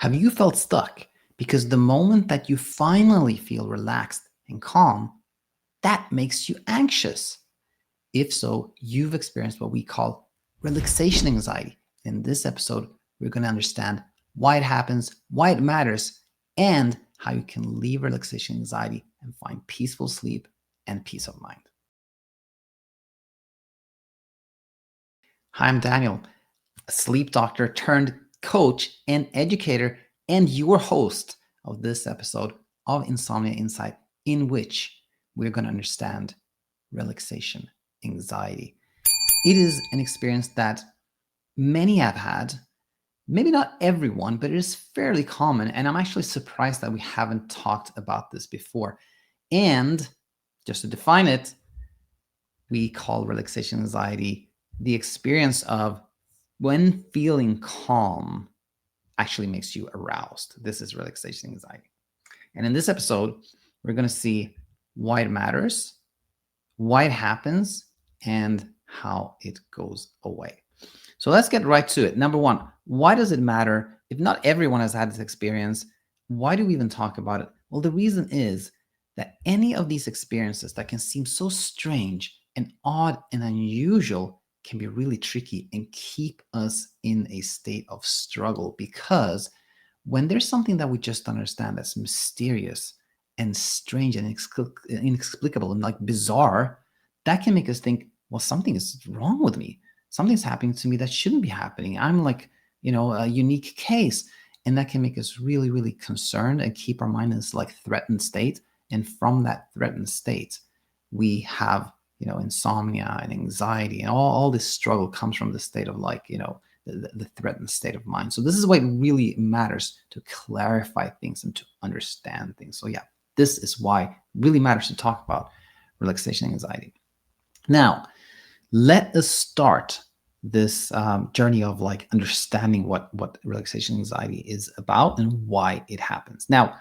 Have you felt stuck? Because the moment that you finally feel relaxed and calm, that makes you anxious. If so, you've experienced what we call relaxation anxiety. In this episode, we're going to understand why it happens, why it matters, and how you can leave relaxation anxiety and find peaceful sleep and peace of mind. Hi, I'm Daniel, a sleep doctor turned coach and educator, and your host of this episode of Insomnia Insight, in which we're going to understand relaxation anxiety. It is an experience that many have had, maybe not everyone, but it is fairly common. And I'm actually surprised that we haven't talked about this before. And just to define it, we call relaxation anxiety the experience of when feeling calm actually makes you aroused. This is relaxation anxiety. And in this episode, we're going to see why it matters, why it happens, and how it goes away. So let's get right to it. Number one, why does it matter? If not everyone has had this experience, why do we even talk about it? Well, the reason is that any of these experiences that can seem so strange and odd and unusual can be really tricky and keep us in a state of struggle, because when there's something that we just don't understand that's mysterious and strange and inexplicable and like bizarre, that can make us think, well, something is wrong with me. Something's happening to me that shouldn't be happening. I'm like, a unique case. And that can make us really, really concerned and keep our mind in this like threatened state. And from that threatened state, we have, insomnia and anxiety, and all this struggle comes from the state of like, the threatened state of mind. So this is why it really matters to clarify things and to understand things. So yeah, this is why it really matters to talk about relaxation anxiety. Now, let us start this journey of like understanding what relaxation anxiety is about and why it happens. Now,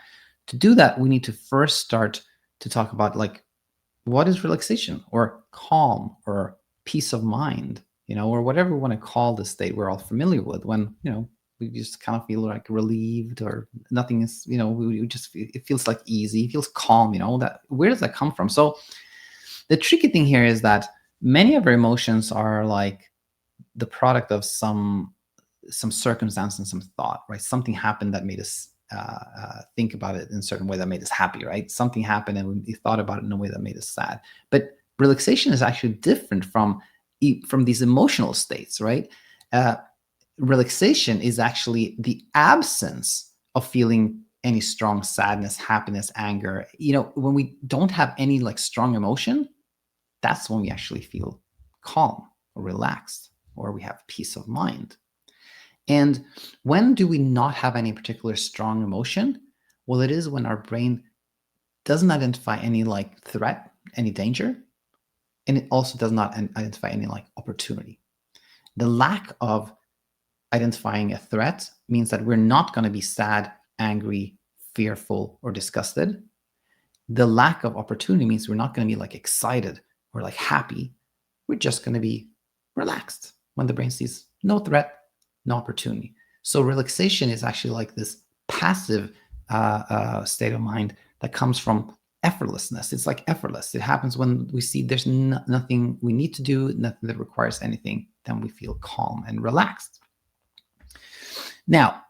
to do that, we need to first start to talk about like, what is relaxation or calm or peace of mind, or whatever we want to call the state we're all familiar with when, we just kind of feel like relieved or nothing is, we just, it feels like easy, it feels calm, that, where does that come from? So the tricky thing here is that many of our emotions are like the product of some circumstance and some thought, right? Something happened that made us think about it in a certain way that made us happy, right? Something happened and we thought about it in a way that made us sad. But relaxation is actually different from these emotional states, right? Relaxation is actually the absence of feeling any strong sadness, happiness, anger. When we don't have any like strong emotion, that's when we actually feel calm or relaxed, or we have peace of mind. And when do we not have any particular strong emotion? Well, it is when our brain doesn't identify any like threat, any danger, and it also does not identify any like opportunity. The lack of identifying a threat means that we're not going to be sad, angry, fearful, or disgusted. The lack of opportunity means we're not going to be like excited or like happy. We're just going to be relaxed when the brain sees no threat, no opportunity. So relaxation is actually like this passive state of mind that comes from effortlessness. It's like effortless. It happens when we see there's nothing we need to do, nothing that requires anything, then we feel calm and relaxed. Now,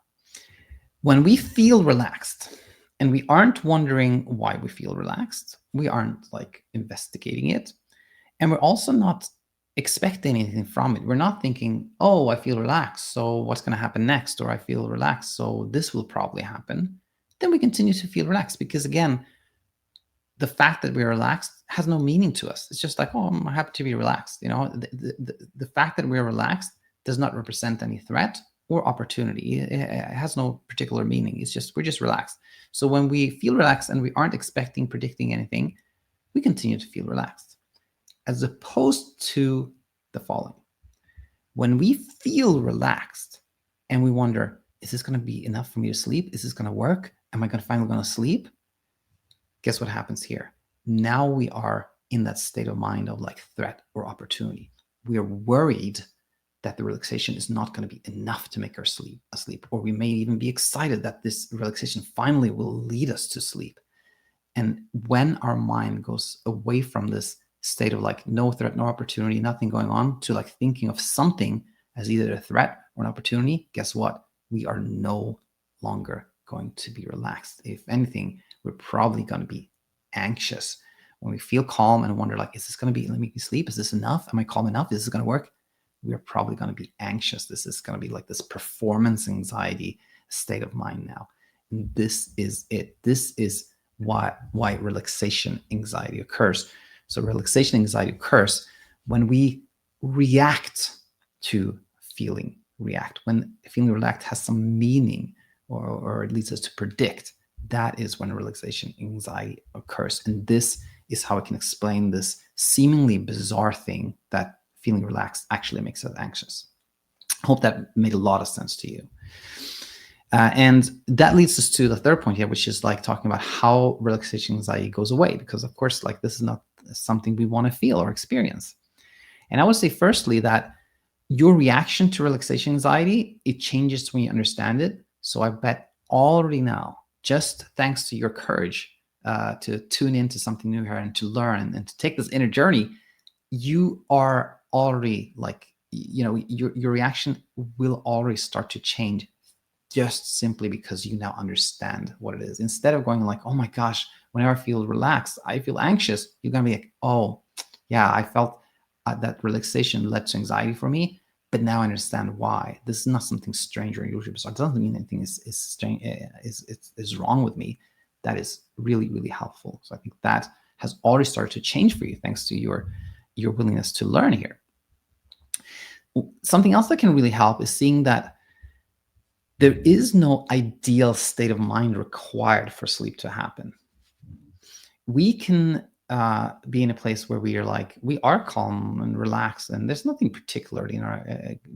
when we feel relaxed and we aren't wondering why we feel relaxed, we aren't like investigating it, and we're also not expecting anything from it. We're not thinking, oh, I feel relaxed, so what's going to happen next? Or I feel relaxed, so this will probably happen. Then we continue to feel relaxed because, again, the fact that we're relaxed has no meaning to us. It's just like, oh, I'm happy to be relaxed. The fact that we're relaxed does not represent any threat or opportunity. It has no particular meaning. It's just, we're just relaxed. So when we feel relaxed and we aren't predicting anything, we continue to feel relaxed. As opposed to the following. When we feel relaxed and we wonder, is this going to be enough for me to sleep? Is this going to work? Am I finally going to sleep? Guess what happens here? Now we are in that state of mind of like threat or opportunity. We are worried that the relaxation is not going to be enough to make her asleep, or we may even be excited that this relaxation finally will lead us to sleep. And when our mind goes away from this state of like no threat, no opportunity, nothing going on, to like thinking of something as either a threat or an opportunity, guess what? We are no longer going to be relaxed. If anything, we're probably going to be anxious. When we feel calm and wonder like, is this going to let me sleep? Is this enough? Am I calm enough? Is this going to work? We are probably going to be anxious. This is going to be like this performance anxiety state of mind now. And this is it. This is why relaxation anxiety occurs. So relaxation anxiety occurs when we react to when feeling relaxed has some meaning, or it leads us to predict. That is when relaxation anxiety occurs. And this is how I can explain this seemingly bizarre thing that feeling relaxed actually makes us anxious. I hope that made a lot of sense to you. And that leads us to the third point here, which is like talking about how relaxation anxiety goes away, because of course, like this is not something we want to feel or experience. And I would say firstly that your reaction to relaxation anxiety, it changes when you understand it. So I bet already now, just thanks to your courage to tune into something new here and to learn and to take this inner journey, you are already like, your reaction will already start to change, just simply because you now understand what it is. Instead of going like, oh my gosh, whenever I feel relaxed, I feel anxious, you're going to be like, oh yeah, I felt that relaxation led to anxiety for me, but now I understand why. This is not something strange or unusual. So it doesn't mean anything is strange, is wrong with me. That is really, really helpful. So I think that has already started to change for you thanks to your willingness to learn here. Something else that can really help is seeing that there is no ideal state of mind required for sleep to happen. We can be in a place where we are calm and relaxed, and there's nothing particularly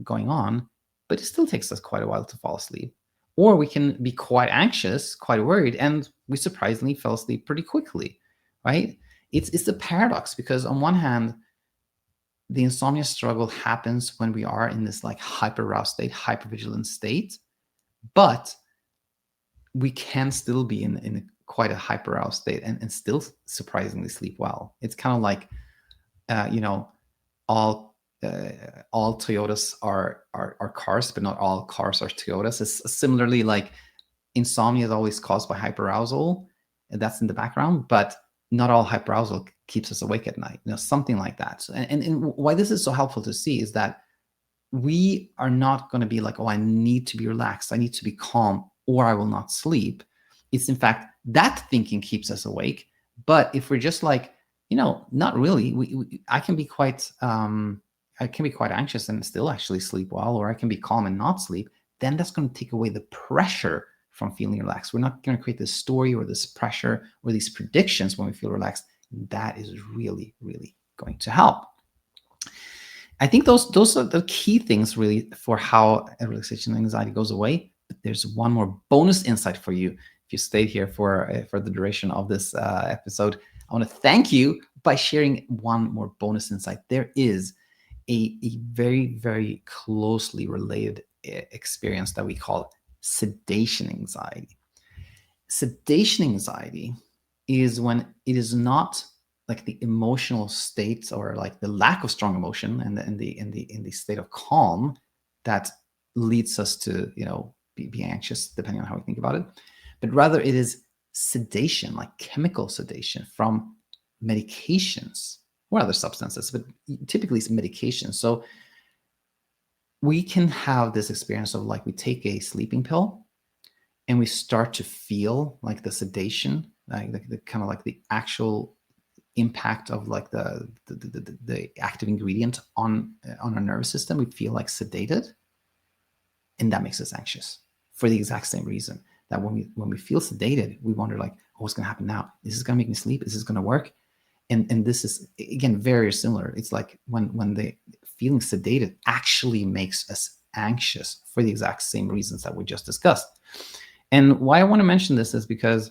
going on, but it still takes us quite a while to fall asleep. Or we can be quite anxious, quite worried, and we surprisingly fell asleep pretty quickly, right? It's a paradox, because on one hand, the insomnia struggle happens when we are in this like hyper-aroused state, hyper-vigilant state, but we can still be in quite a hyper-aroused state and still surprisingly sleep well. It's kind of like, all Toyotas are cars, but not all cars are Toyotas. It's similarly like insomnia is always caused by hyperarousal, and that's in the background, but not all hyperarousal keeps us awake at night. Something like that. So, and why this is so helpful to see is that we are not going to be like, oh, I need to be relaxed, I need to be calm, or I will not sleep. It's in fact that thinking keeps us awake. But if we're just like, not really, I can be quite anxious and still actually sleep well, or I can be calm and not sleep, then that's going to take away the pressure from feeling relaxed. We're not going to create this story or this pressure or these predictions when we feel relaxed. That is really, really going to help. I think those are the key things really for how relaxation anxiety goes away. But there's one more bonus insight for you if you stayed here for the duration of this episode. I want to thank you by sharing one more bonus insight. There is a very, very closely related experience that we call sedation anxiety. Sedation anxiety is when it is not like the emotional state or like the lack of strong emotion and in the state of calm that leads us to be anxious, depending on how we think about it, but rather it is sedation, like chemical sedation from medications or other substances, but typically it's medication. So we can have this experience of like we take a sleeping pill and we start to feel like the sedation, like the kind of like the actual impact of like the active ingredient on our nervous system. We feel like sedated, and that makes us anxious for the exact same reason that when we feel sedated, we wonder like, oh, what's going to happen now? Is this going to make me sleep? Is this going to work? And this is again very similar. It's like when the feeling sedated actually makes us anxious for the exact same reasons that we just discussed. And why I want to mention this is because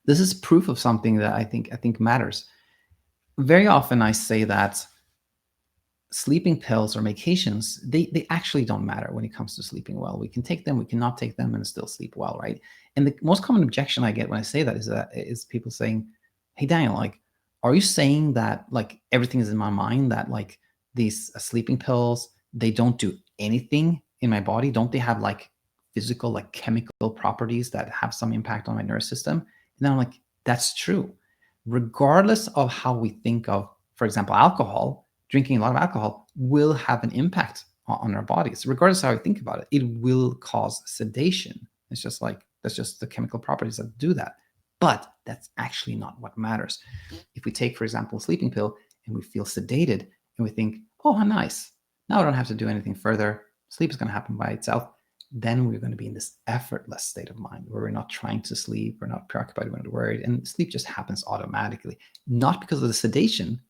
this is proof of something that I think matters. Very often I say that sleeping pills or medications, they actually don't matter when it comes to sleeping well. We can take them, we cannot take them, and still sleep well, right? And the most common objection I get when I say that is people saying, "Hey, Daniel, like, are you saying that like everything is in my mind? That like these sleeping pills, they don't do anything in my body? Don't they have like physical, like chemical properties that have some impact on my nervous system?" And then I'm like, that's true. Regardless of how we think of, for example, alcohol, drinking a lot of alcohol will have an impact on our bodies. Regardless of how we think about it, it will cause sedation. It's just like, that's just the chemical properties that do that. But that's actually not what matters. If we take, for example, a sleeping pill and we feel sedated and we think, oh, how nice. Now I don't have to do anything further. Sleep is going to happen by itself. Then we're going to be in this effortless state of mind where we're not trying to sleep, we're not preoccupied, we're not worried, and sleep just happens automatically, not because of the sedation,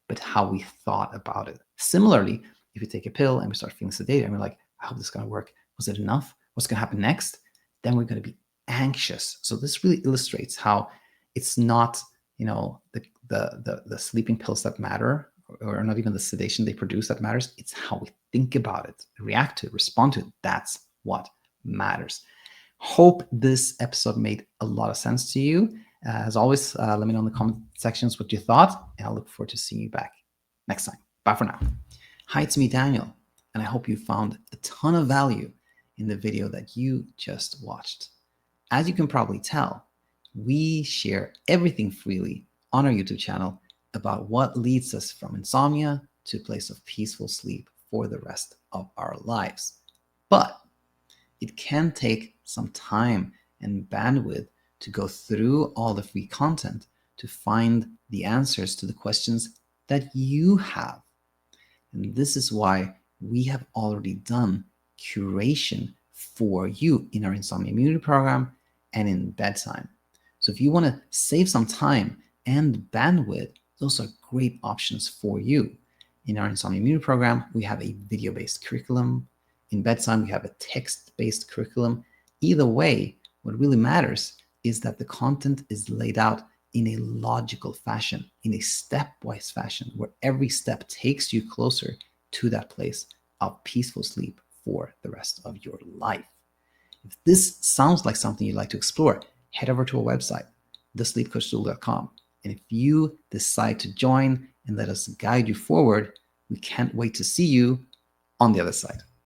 but how we thought about it. Similarly, if you take a pill and we start feeling sedated and we're like, I hope this is going to work. Was it enough? What's going to happen next? Then we're going to be anxious. So this really illustrates how it's not, the sleeping pills that matter, or not even the sedation they produce that matters. It's how we think about it, react to it, respond to it. That's what matters. Hope this episode made a lot of sense to you. As always, let me know in the comment sections what you thought, and I look forward to seeing you back next time. Bye for now. Hi, it's me, Daniel, and I hope you found a ton of value in the video that you just watched. As you can probably tell, we share everything freely on our YouTube channel about what leads us from insomnia to a place of peaceful sleep for the rest of our lives. But it can take some time and bandwidth to go through all the free content to find the answers to the questions that you have. And this is why we have already done curation for you in our Insomnia Immunity Program and in Bedtime. So if you want to save some time and bandwidth, those are great options for you. In our Insomnia Immunity Program, we have a video-based curriculum. In Bedtime, we have a text-based curriculum. Either way, what really matters is that the content is laid out in a logical fashion, in a stepwise fashion, where every step takes you closer to that place of peaceful sleep for the rest of your life. If this sounds like something you'd like to explore, head over to our website, thesleepcoachtool.com. And if you decide to join and let us guide you forward, we can't wait to see you on the other side.